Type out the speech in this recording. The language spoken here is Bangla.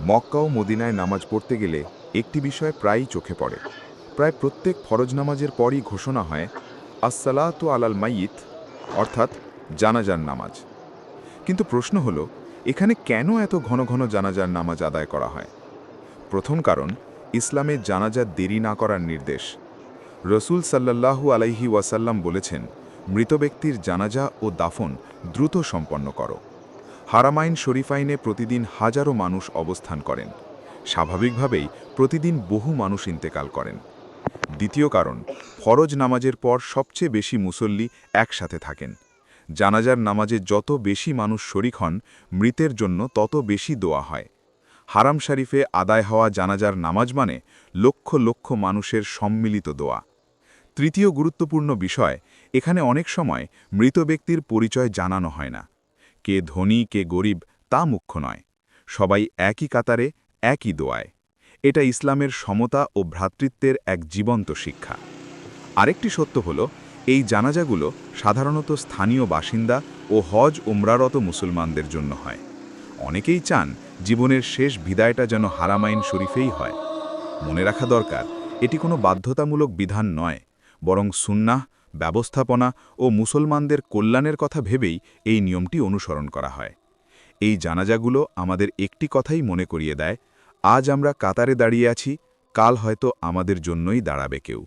মক্কা ও মদিনায় নামাজ পড়তে গেলে একটি বিষয় প্রায়ই চোখে পড়ে। প্রায় প্রত্যেক ফরজ নামাজের পরই ঘোষণা হয় আসসালাতু আলাল মাইয়িত, অর্থাৎ জানাজার নামাজ। কিন্তু প্রশ্ন হলো, এখানে কেন এত ঘন ঘন জানাজার নামাজ আদায় করা হয়? প্রথম কারণ, ইসলামে জানাজার দেরি না করার নির্দেশ। রসুল সাল্লাল্লাহু আলাইহি ওয়াসাল্লাম বলেছেন, মৃত ব্যক্তির জানাজা ও দাফন দ্রুত সম্পন্ন করো। হারামাইন শরীফাইনে প্রতিদিন হাজারো মানুষ অবস্থান করেন। স্বাভাবিকভাবেই প্রতিদিন বহু মানুষ ইন্তেকাল করেন। দ্বিতীয় কারণ, ফরজ নামাজের পর সবচেয়ে বেশি মুসল্লি একসাথে থাকেন। জানাজার নামাজে যত বেশি মানুষ শরিক হন, মৃতের জন্য তত বেশি দোয়া হয়। হারাম শরীফে আদায় হওয়া জানাজার নামাজ মানে লক্ষ লক্ষ মানুষের সম্মিলিত দোয়া। তৃতীয় গুরুত্বপূর্ণ বিষয়, এখানে অনেক সময় মৃত ব্যক্তির পরিচয় জানানো হয় না। কে ধনী কে গরিব তা মুখ্য নয়, সবাই একই কাতারে, একই দোয়ায়। এটা ইসলামের সমতা ও ভ্রাতৃত্বের এক জীবন্ত শিক্ষা। আরেকটি সত্য হল, এই জানাজাগুলো সাধারণত স্থানীয় বাসিন্দা ও হজ উমরারত মুসলমানদের জন্য হয়। অনেকেই চান জীবনের শেষ বিদায়টা যেন হারামাইন শরীফেই হয়। মনে রাখা দরকার, এটি কোনো বাধ্যতামূলক বিধান নয়, বরং সুন্নাহ, ব্যবস্থাপনা ও মুসলমানদের কল্যাণের কথা ভেবেই এই নিয়মটি অনুসরণ করা হয়। এই জানাজাগুলো আমাদের একটি কথাই মনে করিয়ে দেয়, আজ আমরা কাতারে দাঁড়িয়ে আছি, কাল হয়তো আমাদের জন্যই দাঁড়াবে কেউ।